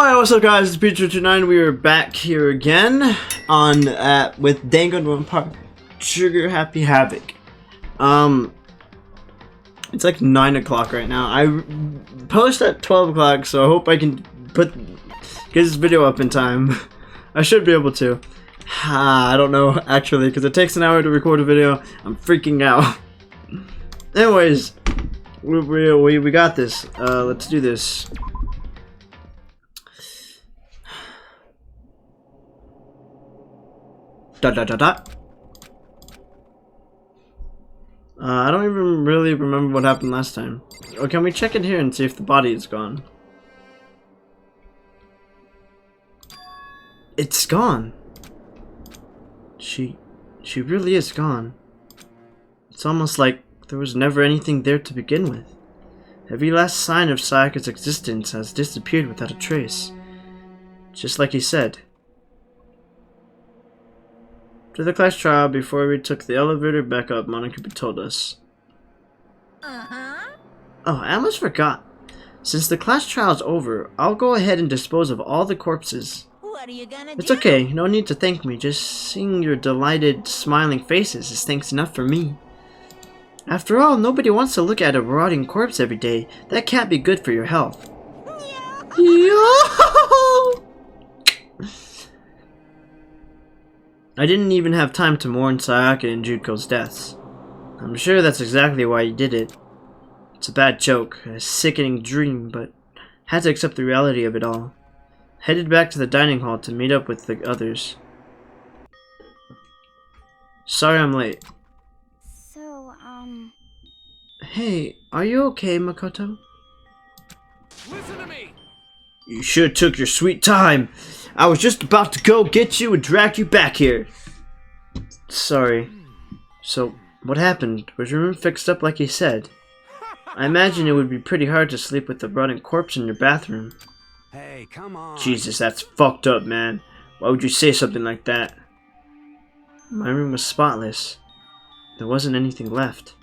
Alright, what's up guys, it's Peter29. We are back here again on with Danganronpa Trigger Happy Havoc. It's like 9 o'clock right now. I post at 12 o'clock, so I hope I can get this video up in time. I should be able to. I don't know actually, because it takes an hour to record a video. I'm freaking out. Anyways, we got this. Let's do this. I don't even really remember what happened last time. Or can we check it here and see if the body is gone? It's gone. She really is gone. It's almost like there was never anything there to begin with. Every last sign of Sayaka's existence has disappeared without a trace. Just like he said. To the class trial, before we took the elevator back up, Monokuma told us. Oh, I almost forgot. Since the class trial is over, I'll go ahead and dispose of all the corpses. What are you gonna It's do? okay, no need to thank me. Just seeing your delighted, smiling faces is thanks enough for me. After all, nobody wants to look at a rotting corpse every day. That can't be good for your health. Yo! I didn't even have time to mourn Sayaka and Juko's deaths. I'm sure that's exactly why he did it. It's a bad joke, a sickening dream, but had to accept the reality of it all. Headed back to the dining hall to meet up with the others. Sorry I'm late. So, Hey, are you okay, Makoto? Listen to me! You sure took your sweet time. I was just about to go get you and drag you back here. Sorry. So, what happened? Was your room fixed up like he said? I imagine it would be pretty hard to sleep with a rotting corpse in your bathroom. Hey, come on. Jesus, that's fucked up, man. Why would you say something like that? My room was spotless. There wasn't anything left.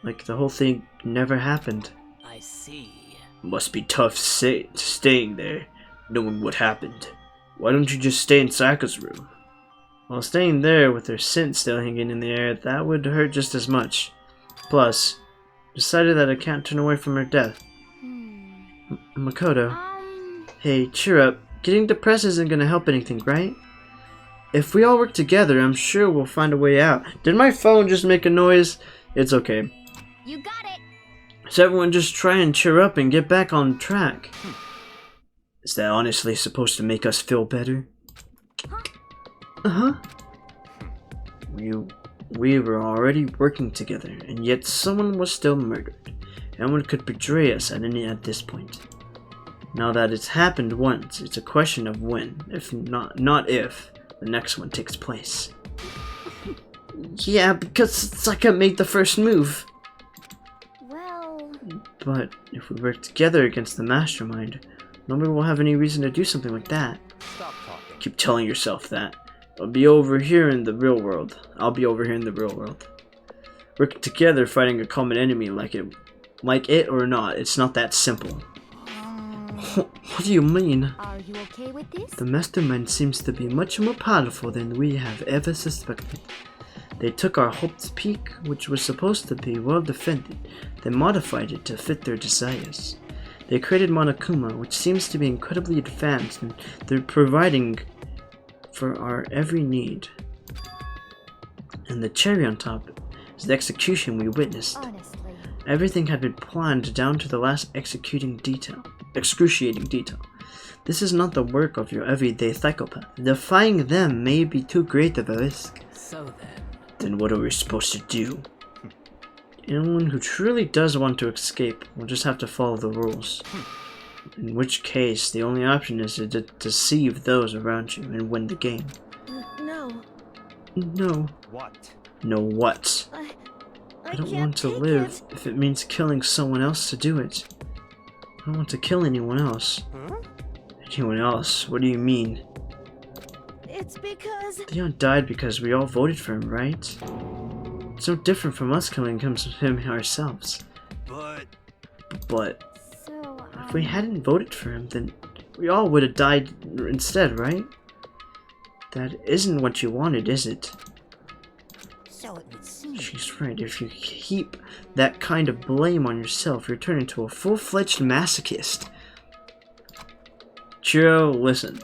Like the whole thing never happened. I see. Must be tough staying there, knowing what happened. Why don't you just stay in Sayaka's room? While staying there with her scent still hanging in the air, that would hurt just as much. Plus, decided that I can't turn away from her death. Makoto. Hey, cheer up. Getting depressed isn't gonna help anything, right? If we all work together, I'm sure we'll find a way out. Did my phone just make a noise? It's okay. you got it. So everyone just try and cheer up and get back on track. Is that honestly supposed to make us feel better? Uh-huh. We were already working together, and yet someone was still murdered. Anyone could betray us at this point. Now that it's happened once, it's a question of when, if not if, the next one takes place. Yeah, because Sayaka made the first move. Well, But if we work together against the mastermind, nobody will have any reason to do something like that. Stop talking. Keep telling yourself that. I'll be over here in the real world. Working together, fighting a common enemy like it or not, it's not that simple. What do you mean? are you okay with this? The mastermind seems to be much more powerful than we have ever suspected. They took our Hope's Peak, which was supposed to be well defended, they modified it to fit their desires. They created Monokuma, which seems to be incredibly advanced, and they're providing for our every need. And the cherry on top is the execution we witnessed. Honestly. Everything had been planned down to the last excruciating detail. This is not the work of your everyday psychopath. Defying them may be too great of a risk. So then. Then what are we supposed to do? Anyone who truly does want to escape will just have to follow the rules. In which case, the only option is to deceive those around you and win the game. No. No. What? No what? I don't want to live if it means killing someone else to do it. I don't want to kill anyone else. Huh? Anyone else? What do you mean? It's because Leon died because we all voted for him, right? It's no different from us killing him ourselves. But But so if we hadn't voted for him, then We all would have died instead, right? That isn't what you wanted, is it? So it would seem. She's right. If you heap that kind of blame on yourself, you're turning into a full-fledged masochist. Chiro, listen.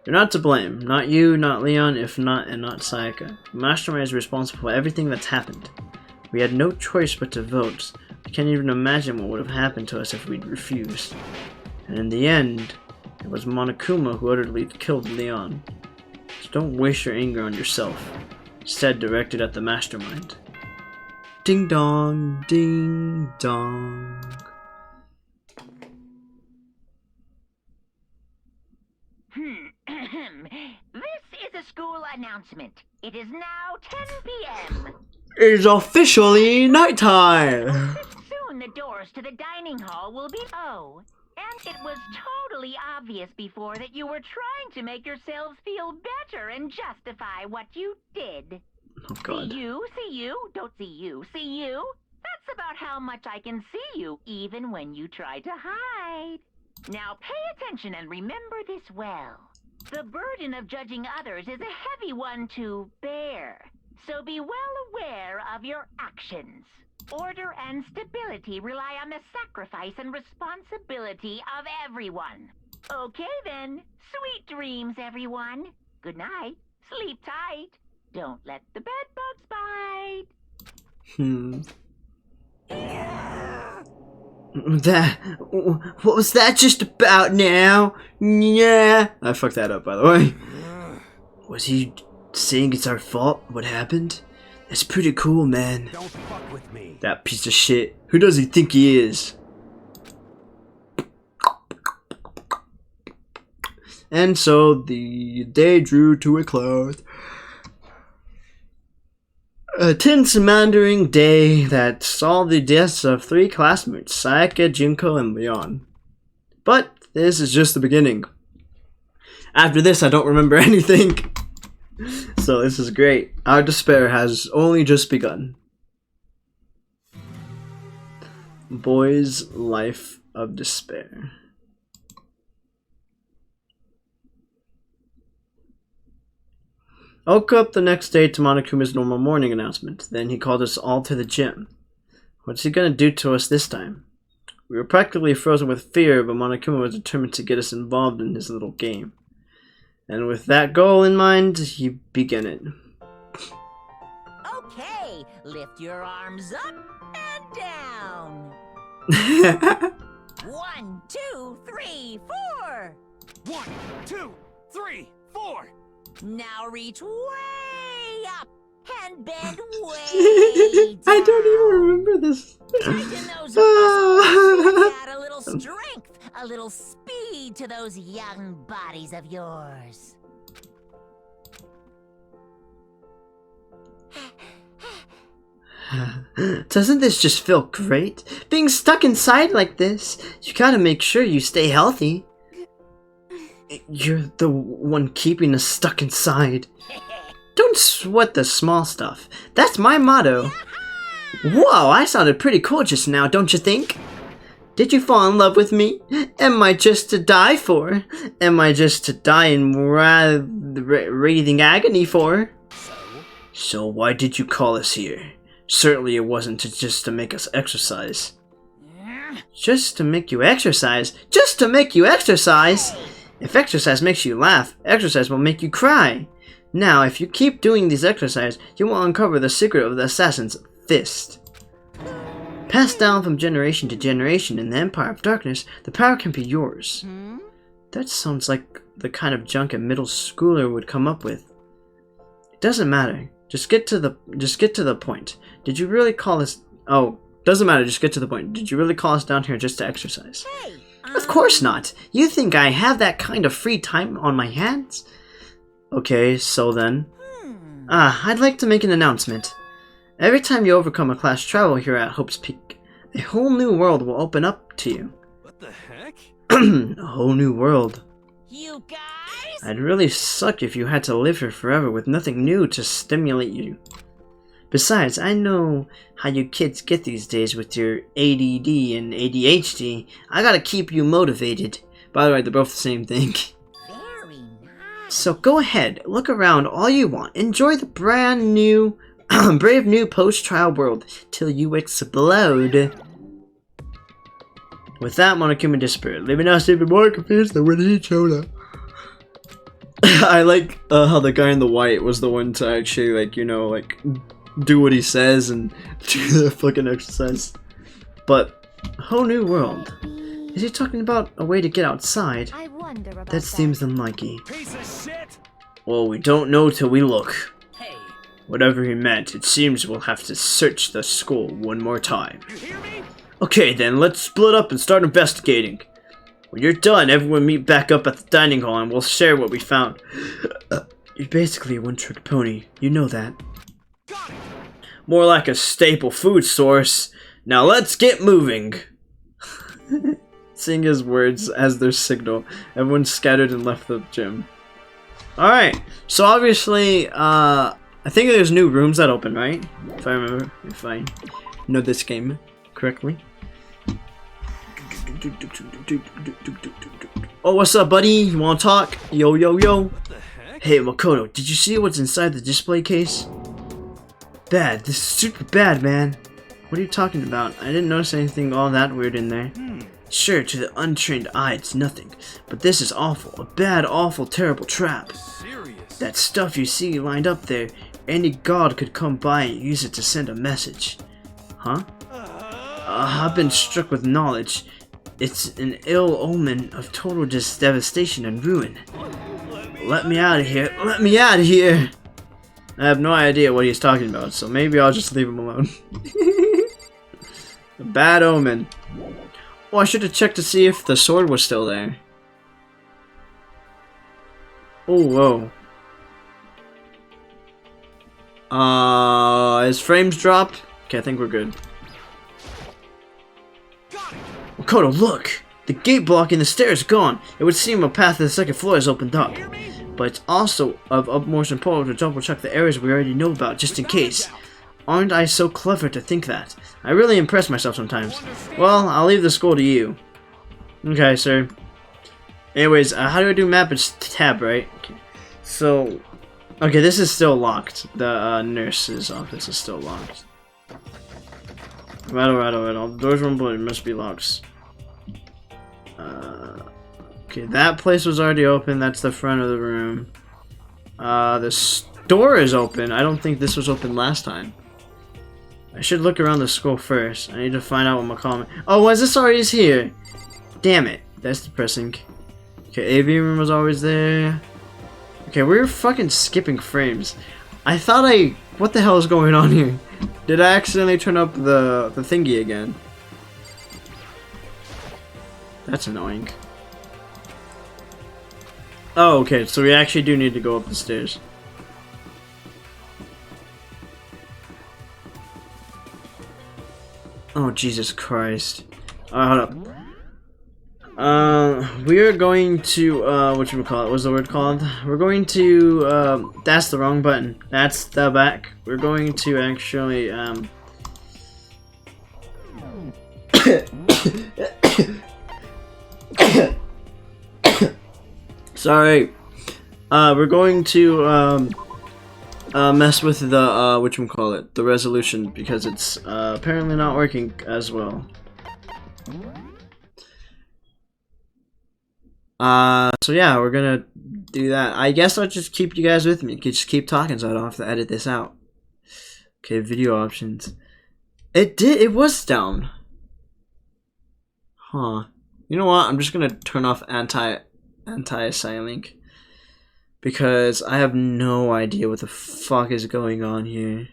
You're not to blame. Not you, not Leon, and not Sayaka. The Mastermind is responsible for everything that's happened. We had no choice but to vote. I can't even imagine what would have happened to us if we'd refused. And in the end, it was Monokuma who utterly killed Leon. So don't waste your anger on yourself. Instead, direct it at the Mastermind. Ding dong, ding dong. This is a school announcement. It is now 10 p.m. It's officially nighttime. Soon the doors to the dining hall will be... Oh, and it was totally obvious before that you were trying to make yourselves feel better and justify what you did. Oh God. See you, don't see you, see you. That's about how much I can see you, even when you try to hide. Now pay attention and remember this well. The burden of judging others is a heavy one to bear, so be well aware of your actions. Order and stability rely on the sacrifice and responsibility of everyone. Okay then, sweet dreams everyone. Good night, sleep tight. Don't let the bed bugs bite. What was that just about now? Yeah. I fucked that up, by the way. Was he saying it's our fault? What happened? That's pretty cool, man. Don't fuck with me. That piece of shit. Who does he think he is? And so the day drew to a close. A tense meandering day that saw the deaths of 3 classmates, Sayaka, Junko, and Leon. But this is just the beginning. After this, I don't remember anything. So this is great. Our despair has only just begun. Boy's Life of Despair. I woke up the next day to Monokuma's normal morning announcement. Then he called us all to the gym. What's he gonna do to us this time? We were practically frozen with fear, but Monokuma was determined to get us involved in his little game. And with that goal in mind, he began it. Okay, lift your arms up and down. 1, 2, 3, 4. 1, 2, 3, 4. Now reach way up and bend way down. I don't even remember this. Tighten those muscles. Add a little strength, a little speed to those young bodies of yours. Doesn't this just feel great? Being stuck inside like this, you gotta make sure you stay healthy. You're the one keeping us stuck inside. Don't sweat the small stuff. That's my motto. Whoa, I sounded pretty cool just now, don't you think? Did you fall in love with me? Am I just to die for? Am I just to die in writhing agony for? So why did you call us here? Certainly it wasn't just to make us exercise. Just to make you exercise? Just to make you exercise? If exercise makes you laugh, exercise will make you cry. Now, if you keep doing these exercises, you will uncover the secret of the assassin's fist. Passed down from generation to generation in the Empire of Darkness, the power can be yours. That sounds like the kind of junk a middle schooler would come up with. It doesn't matter. Just get to the point. Did you really call us... Oh, doesn't matter. Just get to the point. Did you really call us down here just to exercise? Hey, Of course not. You think I have that kind of free time on my hands? Okay, so then... I'd like to make an announcement. Every time you overcome a class travel here at Hope's Peak, a whole new world will open up to you. What the heck? A whole new world. you guys? I'd really suck if you had to live here forever with nothing new to stimulate you. Besides, I know how you kids get these days with your ADD and ADHD. I gotta keep you motivated. By the way, they're both the same thing. Very nice. So go ahead, look around all you want. Enjoy the brand new, brave new post-trial world till you explode. With that, Monokuma disappeared, leaving us even more confused than when he showed up. I like how the guy in the white was the one to actually, like, you know, like, do what he says and do the fucking exercise. But, whole new world. Is he talking about a way to get outside? I wonder about That seems unlikely. Piece of shit! Well, we don't know till we look. Hey, Whatever he meant, it seems we'll have to search the school one more time. you hear me? Okay then, let's split up and start investigating. When you're done, everyone meet back up at the dining hall and we'll share what we found. You're basically a one-trick pony, you know that. Got it! More like a staple food source. Now let's get moving. Seeing his words as their signal, everyone scattered and left the gym. Alright, so obviously, I think there's new rooms that open, right? If I remember, if I know this game correctly. Oh, what's up, buddy? You wanna talk? Yo, yo, yo. What the heck? Hey, Makoto, did you see what's inside the display case? Bad. This is super bad, man. What are you talking about? I didn't notice anything all that weird in there. Sure, to the untrained eye, it's nothing. But this is awful. A bad, awful, terrible trap. Serious? That stuff you see lined up there, any god could come by and use it to send a message. Huh? I've been struck with knowledge. It's an ill omen of total devastation and ruin. Let me out of here. Let me out of here! I have no idea what he's talking about, so maybe I'll just leave him alone. A bad omen. Oh, I should have checked to see if the sword was still there. Oh, whoa. His frames dropped? Okay, I think we're good. Makoto, look! The gate blocking the stairs is gone. It would seem a path to the second floor is opened up. But it's also of utmost importance to double check the areas we already know about, just in case. Aren't I so clever to think that? I really impress myself sometimes. Well, I'll leave the school to you. Okay, sir. Anyways, how do I do map? It's tab, right? Okay. So, okay, this is still locked. The nurse's office is still locked. Rattle. The doors won't open. It must be locked. Okay, that place was already open. That's the front of the room. The store is open. I don't think this was open last time. I should look around the school first. I need to find out what McCall. Oh, was this already here? Damn it. That's depressing. Okay, AV room was always there. Okay, we're fucking skipping frames. I thought what the hell is going on here? Did I accidentally turn up the thingy again? That's annoying. Oh, okay, so we actually do need to go up the stairs. Oh, Jesus Christ. Hold up. We are going to, whatchamacallit, what's the word called? We're going to, that's the wrong button. That's the back. We're going to actually, sorry. We're going to, mess with the, whatchamacallit, the resolution, because it's, apparently not working as well. So yeah, we're gonna do that. I guess I'll just keep you guys with me. Just keep talking so I don't have to edit this out. Okay, video options. It was down. Huh. You know what? I'm just gonna turn off anti-silink. Because I have no idea what the fuck is going on here.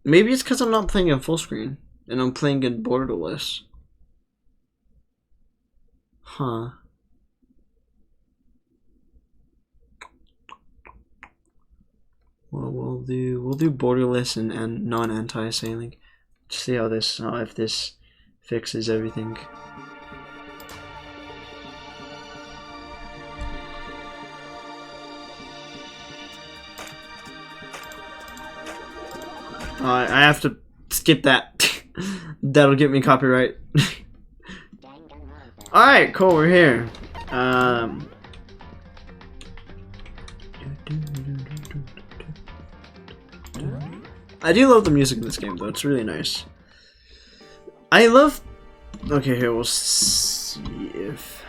Maybe it's because I'm not playing in full screen. And I'm playing in borderless. Huh. Well, we'll do borderless and non-anti-sailing. See how if this fixes everything. I have to skip that. That'll get me copyright. Alright, cool, we're here. I do love the music in this game, though. It's really nice. I love... Okay, here, we'll see if...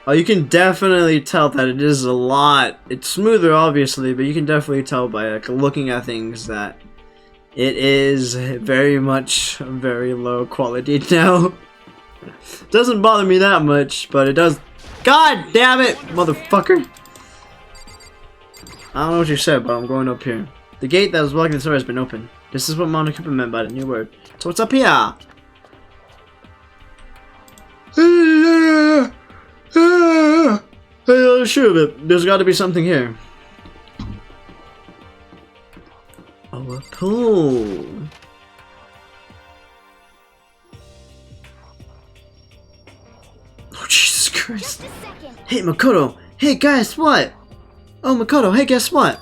Oh, you can definitely tell that it is a lot. It's smoother, obviously, but you can definitely tell by like, looking at things that it is very much very low quality now. Doesn't bother me that much, but it does. God damn it, motherfucker! I don't know what you said, but I'm going up here. The gate that was blocking the door has been opened. This is what Mono Cooper meant by the new word. So what's up here? Sure, but there's got to be something here. Oh, a pool. Oh, Jesus Christ. Hey, Makoto. Hey, guess what? Oh, Makoto. Hey, guess what?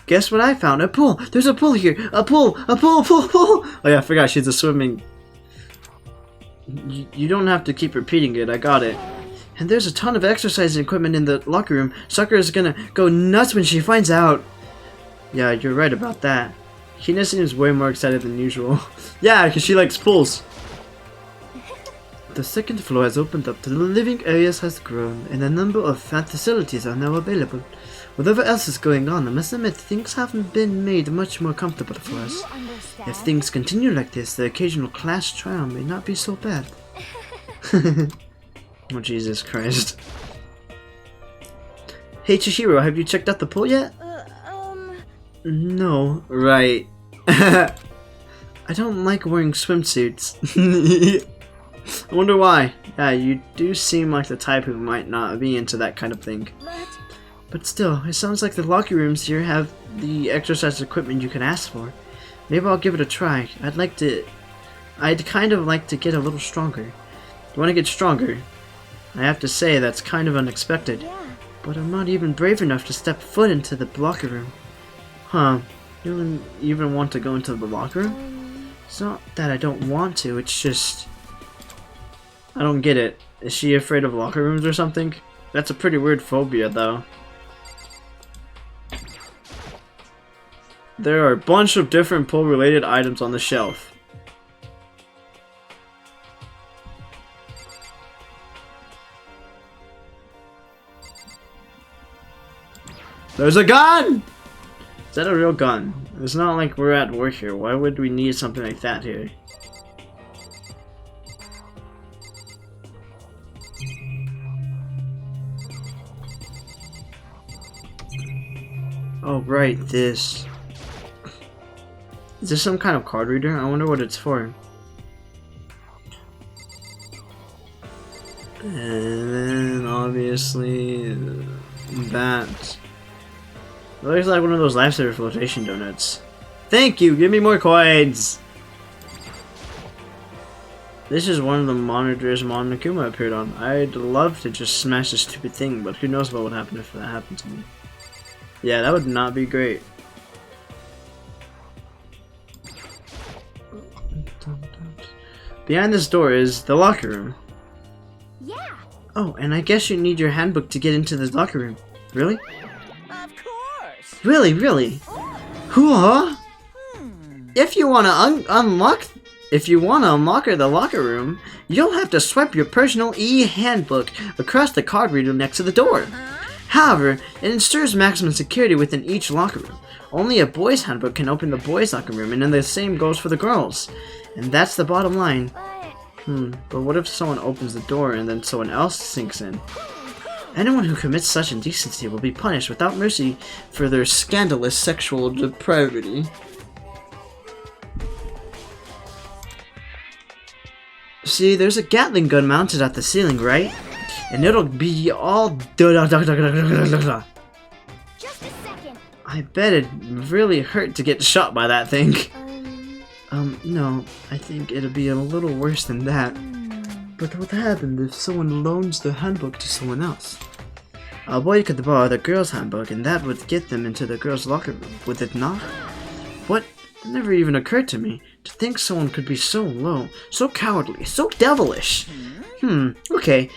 Guess what I found? A pool. There's a pool here. A pool. A pool. Pool. Pool. Oh, yeah, I forgot. She's a swimming. You don't have to keep repeating it. I got it. And there's a ton of exercise equipment in the locker room. Sakura is gonna go nuts when she finds out. Yeah, you're right about that. Hina seems way more excited than usual. Yeah, because she likes pools. The second floor has opened up, the living areas has grown, and a number of facilities are now available. Whatever else is going on, I must admit things haven't been made much more comfortable for us. If things continue like this, the occasional class trial may not be so bad. Oh, Jesus Christ. Hey Chihiro, have you checked out the pool yet? No. Right. I don't like wearing swimsuits. I wonder why. Yeah, you do seem like the type who might not be into that kind of thing. But still, it sounds like the locker rooms here have the exercise equipment you can ask for. Maybe I'll give it a try. I'd kind of like to get a little stronger. You want to get stronger? I have to say that's kind of unexpected. But I'm not even brave enough to step foot into the locker room. Huh. You don't even want to go into the locker room? It's not that I don't want to, it's just... I don't get it. Is she afraid of locker rooms or something? That's a pretty weird phobia, though. There are a bunch of different pool-related items on the shelf. There's a gun! Is that a real gun? It's not like we're at work here. Why would we need something like that here? Oh, right, this. Is this some kind of card reader? I wonder what it's for. And then, obviously, that. It looks like one of those lifesaver flotation donuts. Thank you! Give me more coins! This is one of the monitors Monokuma appeared on. I'd love to just smash this stupid thing, but who knows what would happen if that happened to me. Yeah, that would not be great. Behind this door is the locker room. Yeah. Oh, and I guess you need your handbook to get into the locker room. Really? Of course. Really, really? Huh? If you wanna unlock the locker room, you'll have to swipe your personal e-handbook across the card reader next to the door. However, it ensures maximum security within each locker room. Only a boys' handbook can open the boys' locker room, and then the same goes for the girls. And that's the bottom line. But what if someone opens the door and then someone else sinks in? Anyone who commits such indecency will be punished without mercy for their scandalous sexual depravity. See, there's a Gatling gun mounted at the ceiling, right? And it'll be all Just a second. I bet it'd really hurt to get shot by that thing. No, I think it'll be a little worse than that. But what happened if someone loans their handbook to someone else? A boy could borrow the girl's handbook and that would get them into the girl's locker room, would it not? What It never even occurred to me to think someone could be so low, so cowardly, so devilish. Okay.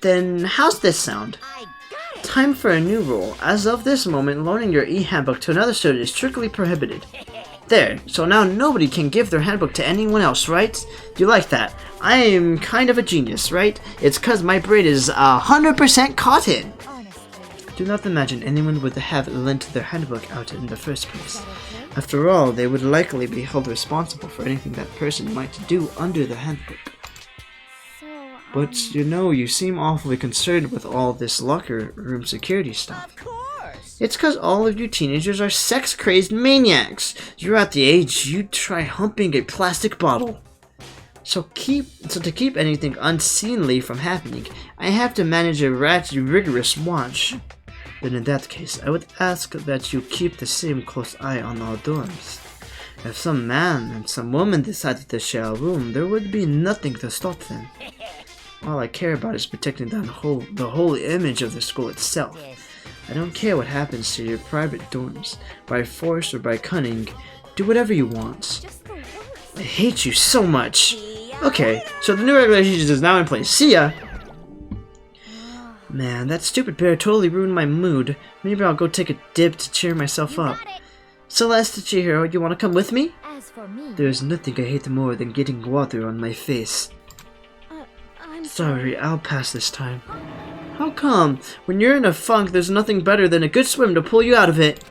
Then how's this sound? I got it. Time for a new rule. As of this moment, loaning your e-handbook to another student is strictly prohibited. There, so now nobody can give their handbook to anyone else, right? Do you like that? I am kind of a genius, right? It's cause my braid is 100% cotton. Honestly. Do not imagine anyone would have lent their handbook out in the first place. After all, they would likely be held responsible for anything that person might do under the handbook. So, But, you know, you seem awfully concerned with all this locker room security stuff. Of course. It's cause all of you teenagers are sex-crazed maniacs. You're at the age you'd try humping a plastic bottle. So to keep anything unseemly from happening, I have to manage a rather rigorous watch. Then in that case, I would ask that you keep the same close eye on all dorms. If some man and some woman decided to share a room, there would be nothing to stop them. All I care about is protecting the whole image of the school itself. I don't care what happens to your private dorms. By force or by cunning, do whatever you want. Just the worst. I hate you so much. Okay, so the new regulations is now in place. See ya! Man, that stupid bear totally ruined my mood. Maybe I'll go take a dip to cheer myself You up. got it. Celeste, Chihiro, you wanna come with me? As for me, There's nothing I hate more than getting water on my face. I'm Sorry, I'll pass this time. How come? When you're in a funk, there's nothing better than a good swim to pull you out of it.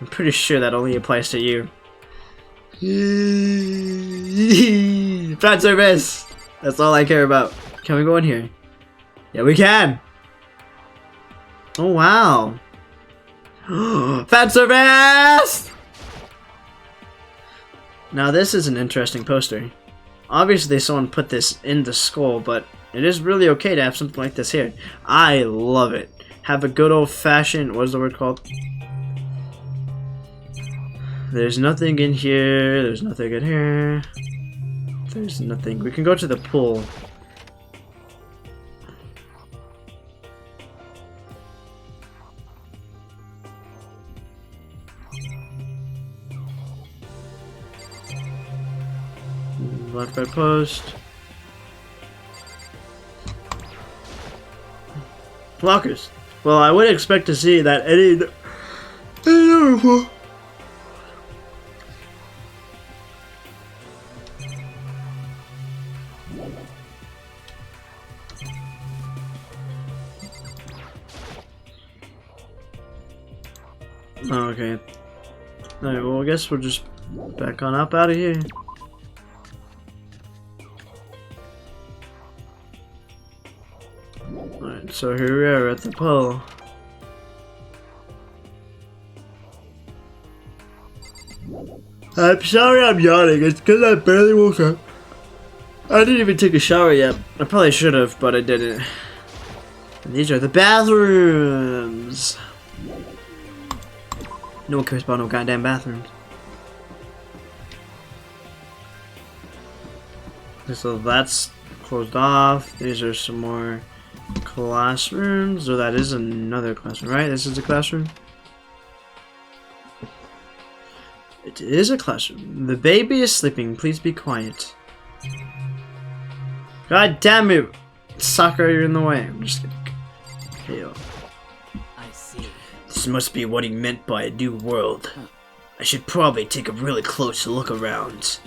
I'm pretty sure that only applies to you. Fan service! That's all I care about. Can we go in here? Yeah, we can! Oh, wow. Fan service! Now, this is an interesting poster. Obviously, someone put this in the skull, but it is really okay to have something like this here. I love it. Have a good old-fashioned... What is the word called? There's nothing in here. There's nothing in here. There's nothing. We can go to the pool. Left by post. Lockers. Well, I would expect to see that any other pool. Oh, okay. Alright, well, I guess we'll just back on up out of here. Alright, so here we are at the pool. I'm sorry I'm yawning, it's because I barely woke up. I didn't even take a shower yet. I probably should have, but I didn't. And these are the bathrooms. No one cares about no goddamn bathrooms. So that's closed off. These are some more classrooms. So that is another classroom, right? This is a classroom. It is a classroom. The baby is sleeping. Please be quiet. God damn it! Soccer, you're in the way. I'm just kidding. Hey, I see. this must be what he meant by a new world. I should probably take a really close look around.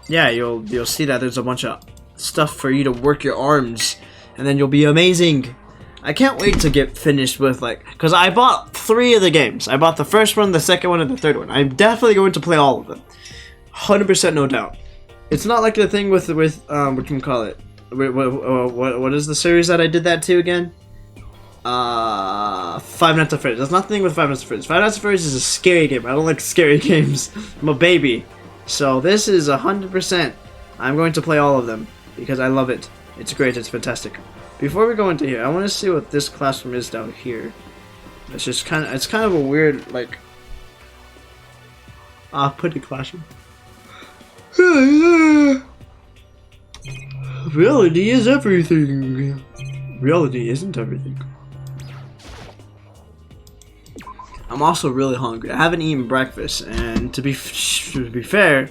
Yeah, you'll see that there's a bunch of stuff for you to work your arms, and then you'll be amazing. I can't wait to get finished with, like, because I bought 3 of the games. I bought the first one, the second one, and the third one. I'm definitely going to play all of them. 100% no doubt. It's not like the thing with what can we call it? What is the series that I did that to again? Five Nights at Freddy's. There's nothing with Five Nights at Freddy's. Five Nights at Freddy's is a scary game. I don't like scary games. I'm a baby. So this is 100%. I'm going to play all of them because I love it. It's great. It's fantastic. Before we go into here, I want to see what this classroom is down here. It's just kind of a weird, like, off-putting classroom. Reality is everything. Reality isn't everything. I'm also really hungry. I haven't eaten breakfast, and to be fair,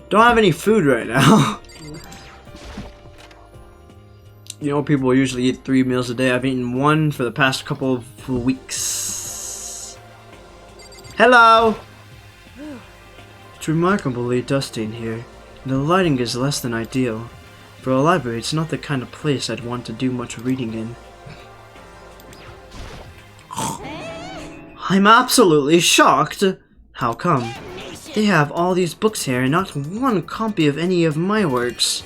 don't have any food right now. You know, people usually eat 3 meals a day. I've eaten 1 for the past couple of weeks. Hello! It's remarkably dusty in here. The lighting is less than ideal. For a library, it's not the kind of place I'd want to do much reading in. I'm absolutely shocked! How come? They have all these books here and not one copy of any of my works.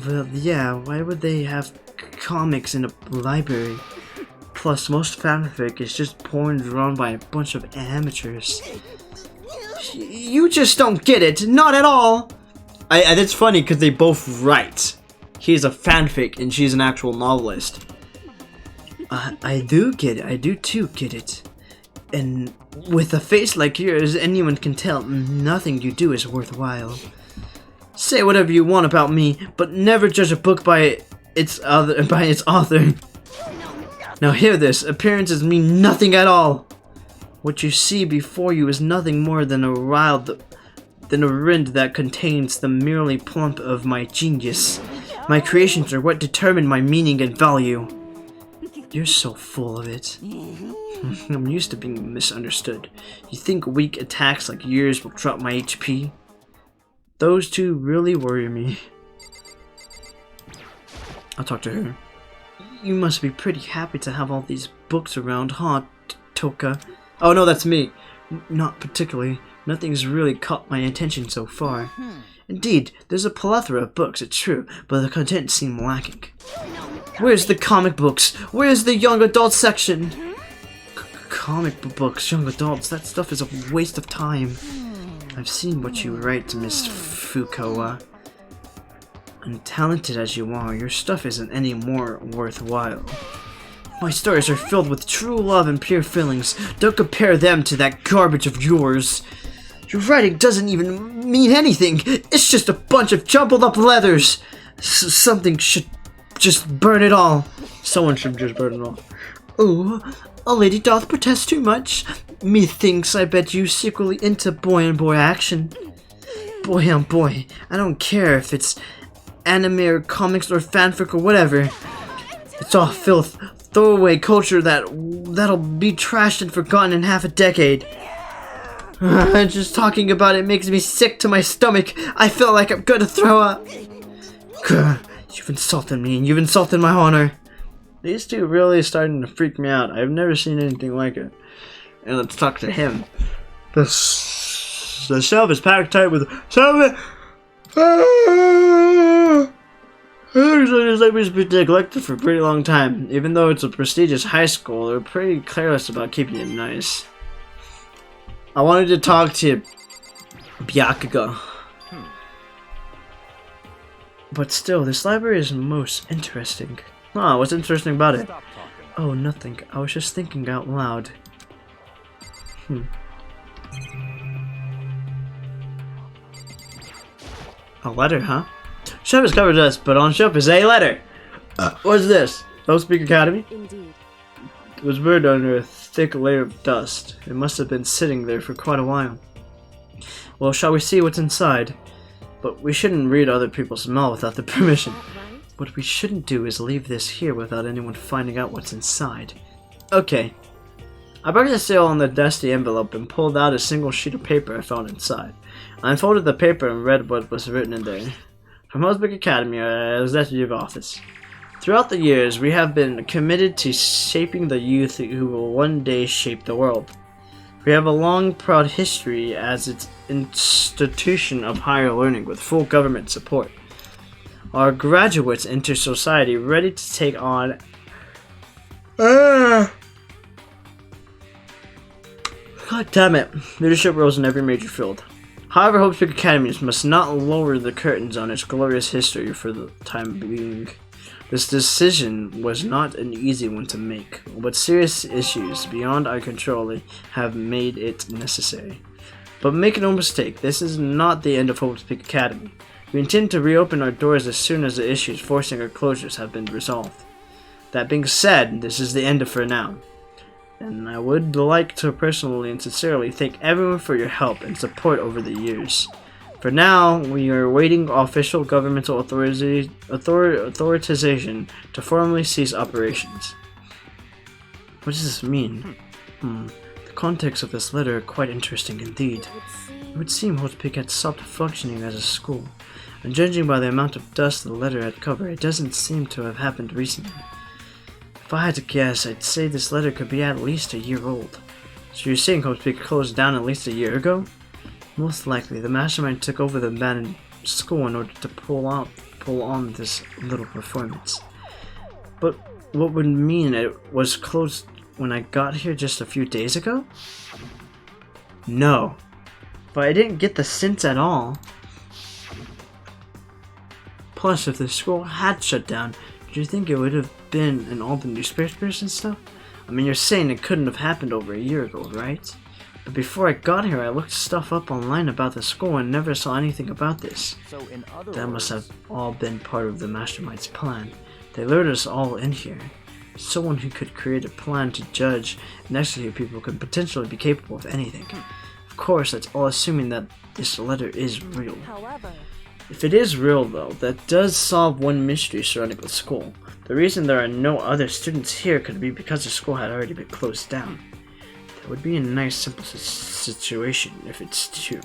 Well, yeah, why would they have comics in a library? Plus, most fanfic is just porn drawn by a bunch of amateurs. You just don't get it, not at all! That's funny because they both write. He's a fanfic and she's an actual novelist. I do get it, I do too get it. And with a face like yours, anyone can tell nothing you do is worthwhile. Say whatever you want about me, but never judge a book by its author. Now hear this, appearances mean nothing at all. What you see before you is nothing more than a rind that contains the merely plump of my genius. My creations are what determine my meaning and value. You're so full of it. I'm used to being misunderstood. You think weak attacks like yours will drop my HP? Those two really worry me. I'll talk to her. You must be pretty happy to have all these books around, huh, Toka? Oh no, that's me. Not particularly. Nothing's really caught my attention so far. Indeed, there's a plethora of books, it's true, but the content seems lacking. Where's the comic books? Where's the young adult section? Comic books, young adults, that stuff is a waste of time. I've seen what you write, Miss Fukawa. Untalented as you are, your stuff isn't any more worthwhile. My stories are filled with true love and pure feelings. Don't compare them to that garbage of yours. Your writing doesn't even mean anything. It's just a bunch of jumbled up letters. Something should just burn it all. Someone should just burn it all. Oh, a lady doth protest too much. Methinks I bet you secretly into boy on boy action. Boy on boy, I don't care if it's anime or comics or fanfic or whatever. It's all filth, throwaway culture that'll be trashed and forgotten in half a decade. Just talking about it makes me sick to my stomach. I feel like I'm gonna throw up. You've insulted me and you've insulted my honor. These two really starting to freak me out. I've never seen anything like it. And let's talk to him. The shelf is packed tight with This library's been neglected for a pretty long time. Even though it's a prestigious high school, they're pretty careless about keeping it nice. I wanted to talk to Byakuga. But still, this library is most interesting. Ah, what's interesting about it? Oh, nothing. I was just thinking out loud. A letter, huh? Shelf is covered dust, but on shelf is a letter. What's this? Don't Speak Academy? Indeed. It was buried under a thick layer of dust. It must have been sitting there for quite a while. Well, shall we see what's inside? But we shouldn't read other people's mail without their permission. Right? What we shouldn't do is leave this here without anyone finding out what's inside. Okay. I broke the seal on the dusty envelope and pulled out a single sheet of paper I found inside. I unfolded the paper and read what was written in there. From Hosbeck Academy, Executive Office. Throughout the years, we have been committed to shaping the youth who will one day shape the world. We have a long, proud history as its institution of higher learning with full government support. Our graduates enter society ready to take on God damn it. Leadership roles in every major field. However, Hope's Peak Academies must not lower the curtains on its glorious history for the time being. This decision was not an easy one to make, but serious issues beyond our control have made it necessary. But make no mistake, this is not the end of Hope's Peak Academy. We intend to reopen our doors as soon as the issues forcing our closures have been resolved. That being said, this is the end for now. and I would like to personally and sincerely thank everyone for your help and support over the years. For now, we are awaiting official governmental authorization to formally cease operations. What does this mean? The context of this letter are quite interesting indeed. It would seem Hope's Peak had stopped functioning as a school, and judging by the amount of dust the letter had covered, it doesn't seem to have happened recently. If I had to guess, I'd say this letter could be at least a year old. So you're saying Hope's Peak closed down at least a year ago? Most likely, the mastermind took over the abandoned school in order to pull on this little performance. But what would mean it was closed when I got here just a few days ago? No. But I didn't get the sense at all. Plus, if the school had shut down, do you think it would have been in all the newspapers and stuff? I mean, you're saying it couldn't have happened over a year ago, right? But before I got here, I looked stuff up online about the school and never saw anything about this. So in other That must words, have all been part of the mastermind's plan. They lured us all in here. Someone who could create a plan to judge and execute people could potentially be capable of anything. Of course, that's all assuming that this letter is real. However, If it is real, though, that does solve one mystery surrounding the school. The reason there are no other students here could be because the school had already been closed down. That would be a nice, simple situation if it's true.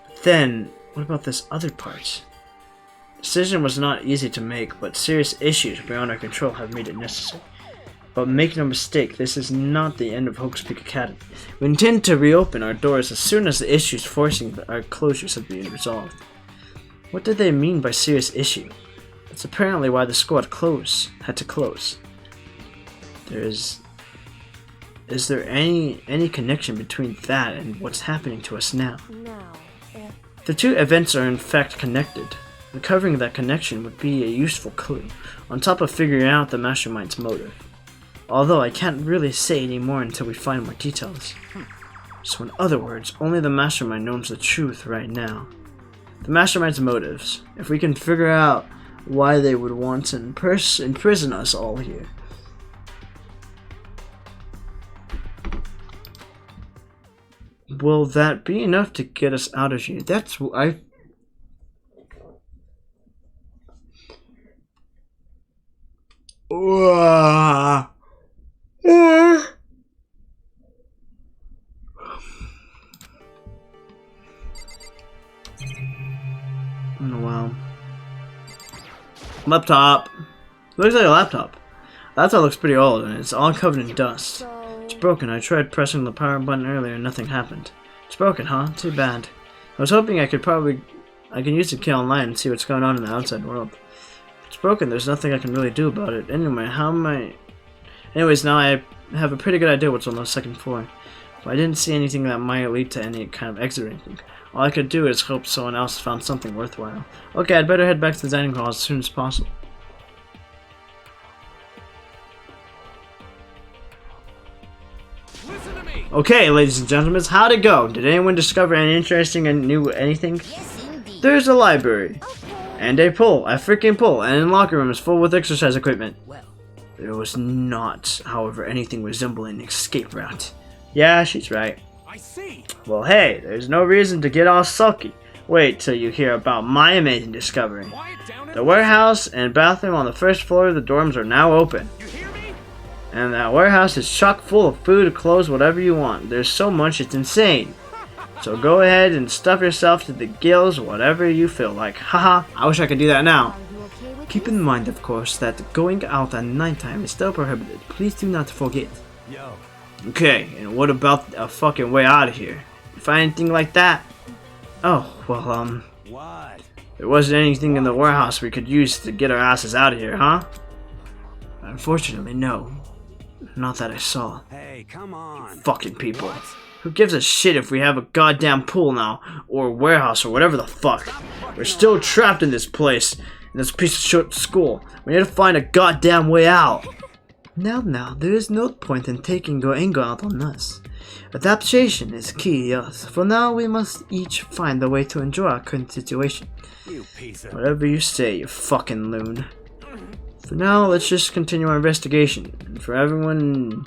But then, what about this other part? The decision was not easy to make, but serious issues beyond our control have made it necessary. But make no mistake, this is not the end of Hope's Peak Academy. We intend to reopen our doors as soon as the issues forcing our closures have been resolved. What did they mean by serious issue? That's apparently why the school had to close. Is there any connection between that and what's happening to us now? now, if The two events are in fact connected. Uncovering that connection would be a useful clue, on top of figuring out the mastermind's motive. Although I can't really say any more until we find more details. So in other words, only the mastermind knows the truth right now. The mastermind's motives. If we can figure out why they would want to imprison us all here. Will that be enough to get us out of here? That's what I... Oh, wow. Laptop. Looks like a laptop. Laptop looks pretty old and it's all covered in dust. so It's broken. I tried pressing the power button earlier and nothing happened. It's broken, huh? Too bad. I was hoping I can use the key online and see what's going on in the outside world. If it's broken, there's nothing I can really do about it. Anyway, Anyways, now I have a pretty good idea what's on the second floor. But I didn't see anything that might lead to any kind of exit or anything. All I could do is hope someone else found something worthwhile. Okay, I'd better head back to the dining hall as soon as possible. Listen to me. Okay, ladies and gentlemen, how'd it go? Did anyone discover any interesting and new anything? yes, indeed. There's a library. Okay. And a freaking pool, and a locker room is full with exercise equipment. well, There was not, however, anything resembling an escape route. Yeah, she's right. I see. Well, hey, there's no reason to get all sulky. Wait till you hear about my amazing discovery. Quiet down and The warehouse and bathroom on the first floor of the dorms are now open. you hear me? And that warehouse is chock full of food, clothes, whatever you want. There's so much, it's insane. So go ahead and stuff yourself to the gills, whatever you feel like. Haha, I wish I could do that now. Are you okay with Keep this? in mind, of course, that going out at nighttime is still prohibited. Please do not forget. Yo. Okay, and what about a fucking way out of here? You find anything like that? Oh, well, What? there wasn't anything in the warehouse we could use to get our asses out of here, huh? Unfortunately, no. Not that I saw. Hey, come on. Fucking people. Who gives a shit if we have a goddamn pool now, or a warehouse, or whatever the fuck? We're still trapped in this place, in this piece of shit school. We need to find a goddamn way out. Now, there is no point in taking your anger out on us. Adaptation is key, yes. For now, we must each find a way to enjoy our current situation. You piece of... Whatever you say, you fucking loon. For now, let's just continue our investigation. And for everyone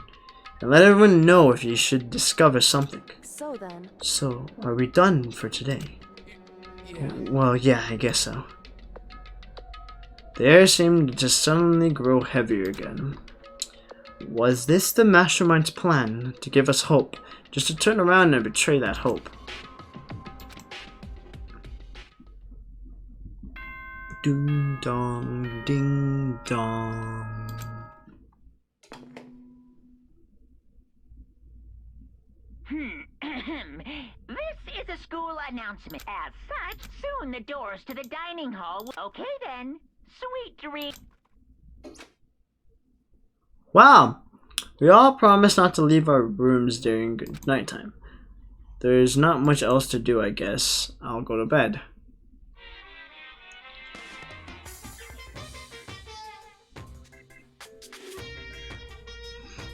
and let everyone know if you should discover something. So then, So, are we done for today? Well, yeah, I guess so. The air seemed to just suddenly grow heavier again. Was this the mastermind's plan to give us hope, just to turn around and betray that hope? Ding dong, ding dong. This is a school announcement. As such, soon the doors to the dining hall will... Okay then. Sweet dreams. Wow! We all promised not to leave our rooms during nighttime. There's not much else to do, I guess. I'll go to bed.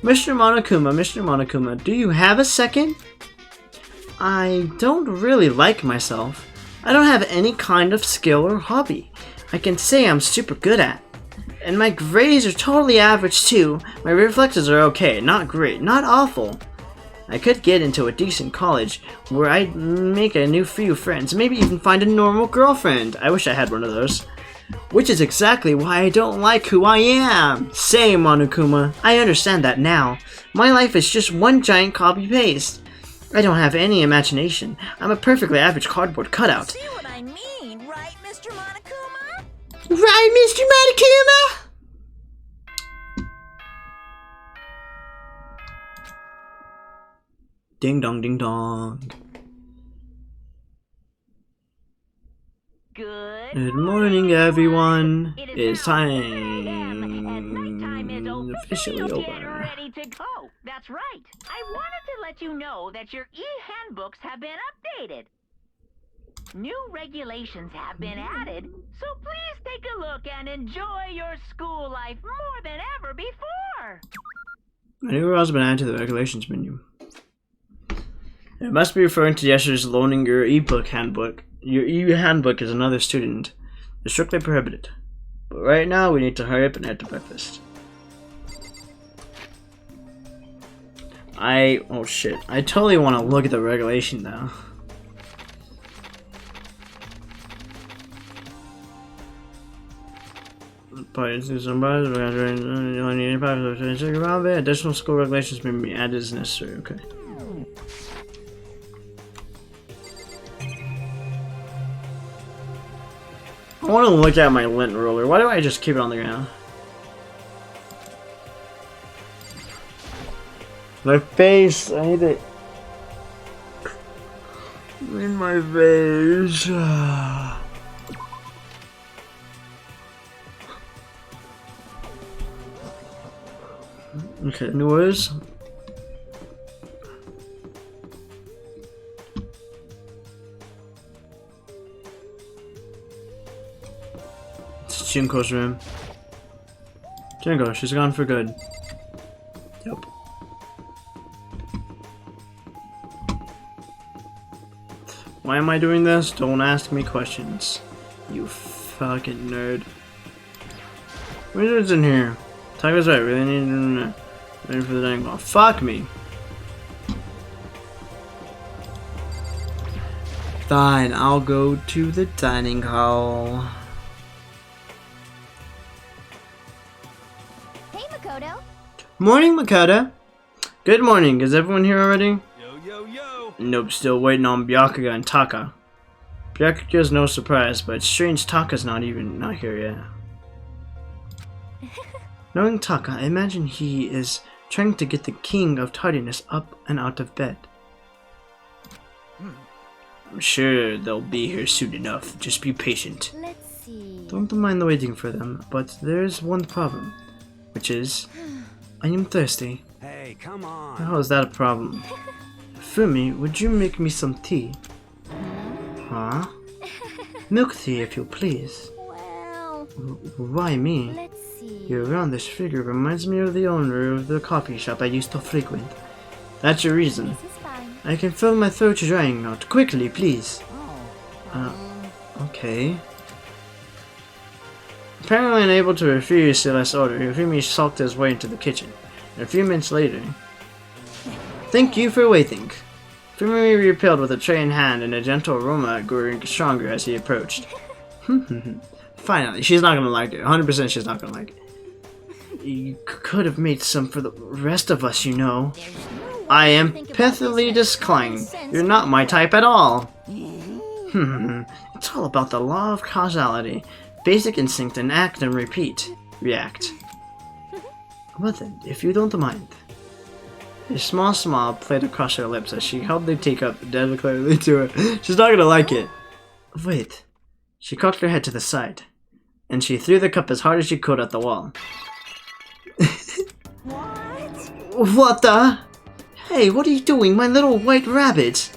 Mr. Monokuma, do you have a second? I don't really like myself. I don't have any kind of skill or hobby I can say I'm super good at. And my grades are totally average too. My reflexes are okay, not great, not awful. I could get into a decent college where I'd make a new few friends, maybe even find a normal girlfriend. I wish I had one of those. Which is exactly why I don't like who I am. Say, Monokuma, I understand that now. My life is just one giant copy-paste. I don't have any imagination. I'm a perfectly average cardboard cutout. see what I mean, right, Mr. Monokuma? Right, Mr. Monokuma? Ding dong, ding dong. Good morning, everyone. It's time. Nighttime is over. Officially So over. get ready to go. That's right. I wanted to let you know that your e-handbooks have been updated. New regulations have been added, so please take a look and enjoy your school life more than ever before. A new rules have been added to the regulations menu. It must be referring to yesterday's loaning your e-book handbook. Your e-handbook is another student. It's strictly prohibited. But right now, we need to hurry up and head to breakfast. Oh shit. I totally want to look at the regulation now. Additional school regulations may be added as necessary. Okay. I want to look at my lint roller. Why do I just keep it on the ground? My face, I need it in my face. Okay, anyways. It's Junko's room. Junko, she's gone for good. Yep. Why am I doing this? Don't ask me questions. You fucking nerd. Wizards in here. Tiger's right, really need to ready for the dining hall. Fuck me. Fine, I'll go to the dining hall. Hey, Makoto. Morning, Makoto. Good morning. Is everyone here already? Yo, yo, yo. Nope, still waiting on Byakuya and Taka. Byakuya's no surprise, but it's strange Taka's not here yet. Knowing Taka, I imagine he is trying to get the king of tardiness up and out of bed. I'm sure they'll be here soon enough. Just be patient. Let's see. Don't mind the waiting for them, but there's one problem, which is I am thirsty. Hey, come on. How is that a problem? Fumi, would you make me some tea? Huh? Milk tea, if you please. Well, Why me? let's see. Your roundish figure reminds me of the owner of the coffee shop I used to frequent. That's your reason. This is fine. I can feel my throat drying out. Quickly, please. Oh. Okay. Apparently unable to refuse Celeste's order, Yofumi sulked his way into the kitchen. A few minutes later, Thank you for waiting. Fumimi repelled with a tray in hand, and a gentle aroma grew stronger as he approached. Finally, she's not gonna like it. 100% she's not gonna like it. You could have made some for the rest of us, you know. I am emphatically disclaiming. You're not my type at all. It's all about the law of causality. Basic instinct and act and repeat. React. Well then, if you don't mind. A small smile played across her lips as she held the teacup delicately to her. She's not gonna like it. Wait. She cocked her head to the side, and she threw the cup as hard as she could at the wall. What the? Hey, what are you doing, my little white rabbit?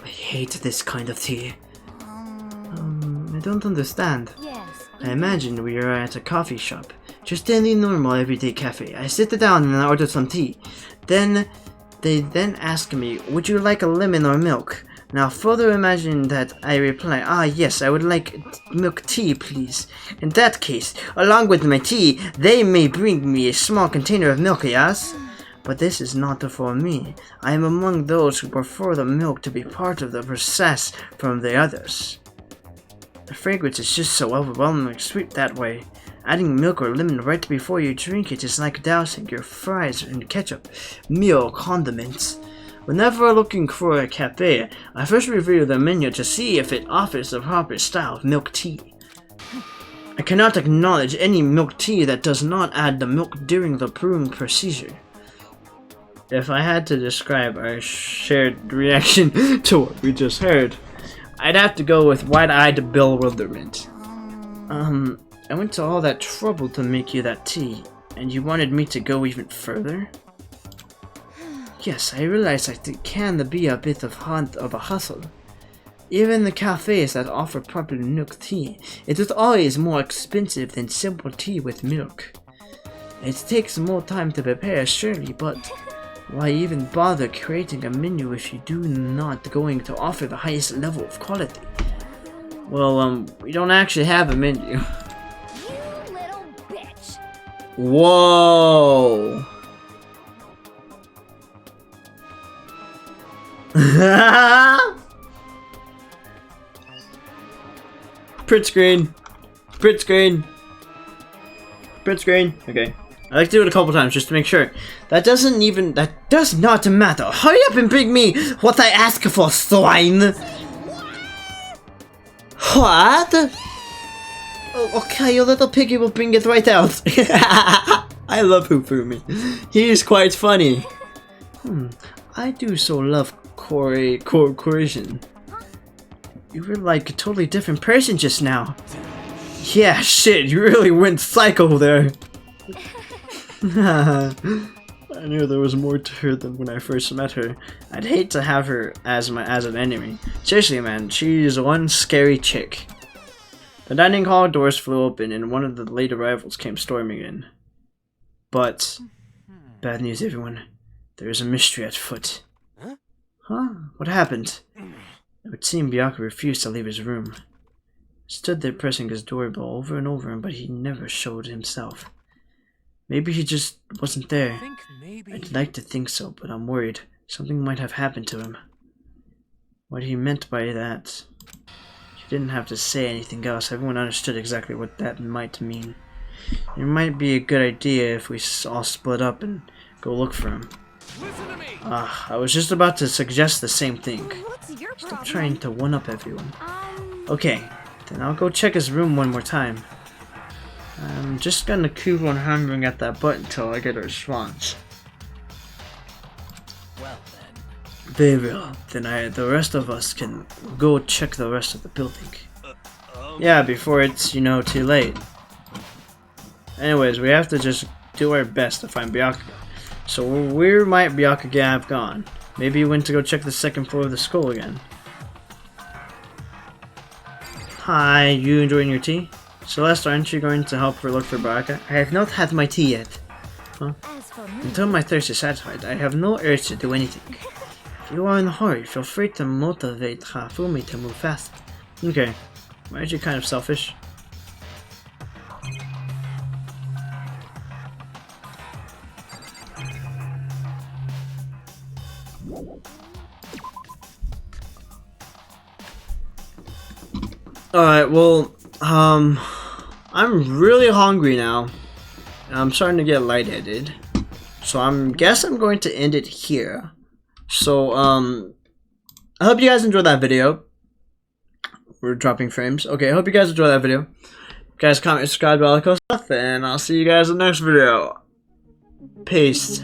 I hate this kind of tea. I don't understand. Yes. I imagine we are at a coffee shop. Just any normal everyday cafe. I sit down and I order some tea. Then, they ask me, would you like a lemon or milk? Now further imagine that I reply, ah yes, I would like milk tea please. In that case, along with my tea, they may bring me a small container of milk, yes? But this is not for me. I am among those who prefer the milk to be part of the process from the others. The fragrance is just so overwhelmingly sweet that way. Adding milk or lemon right before you drink it is like dousing your fries in ketchup, meal, condiments. Whenever looking for a cafe, I first review the menu to see if it offers the proper style of milk tea. I cannot acknowledge any milk tea that does not add the milk during the brewing procedure. If I had to describe our shared reaction to what we just heard, I'd have to go with wide-eyed bewilderment. I went to all that trouble to make you that tea, and you wanted me to go even further? Yes, I realize that it can be a bit of a hustle. Even the cafes that offer proper milk tea, it is always more expensive than simple tea with milk. It takes more time to prepare, surely, but why even bother creating a menu if you do not going to offer the highest level of quality? Well, we don't actually have a menu. You little bitch. Whoa! Print screen. Print screen. Print screen. Okay. I like to do it a couple times just to make sure. That does not matter. Hurry up and bring me what I ask for, swine. What? Oh, okay, your little piggy will bring it right out. I love Hufumi. He is quite funny. I do so love coercion. You were like a totally different person just now. Yeah, shit, you really went psycho there. I knew there was more to her than when I first met her. I'd hate to have her as an enemy. Seriously, man, she's one scary chick. The dining hall doors flew open and one of the late arrivals came storming in. But bad news, everyone. There is a mystery at foot. Huh? What happened? It would seem Byakuya refused to leave his room. Stood there pressing his doorbell over and over, but he never showed himself. Maybe he just wasn't there. I'd like to think so, but I'm worried. Something might have happened to him. What he meant by that... He didn't have to say anything else. Everyone understood exactly what that might mean. It might be a good idea if we all split up and go look for him. I was just about to suggest the same thing. What's your problem? Stop trying to one-up everyone. Okay, then I'll go check his room one more time. I'm just gonna keep on hammering at that button until I get a response. Well then. Very well. Then the rest of us can go check the rest of the building. Yeah, before it's, too late. Anyways, we have to just do our best to find Byakuya. So where might Byakuya have gone? Maybe he went to go check the second floor of the school again. Hi, you enjoying your tea? Celeste, aren't you going to help her look for Byakuya? I have not had my tea yet. Huh? As for me, Until my thirst is satisfied, I have no urge to do anything. If you are in a hurry, feel free to motivate Hafumi to move fast. Okay. Why aren't you kind of selfish? Alright, well, I'm really hungry now. I'm starting to get lightheaded. So I'm going to end it here. So, I hope you guys enjoyed that video. We're dropping frames. Okay, I hope you guys enjoyed that video. Guys, comment, subscribe, all that cool stuff, and I'll see you guys in the next video. Peace.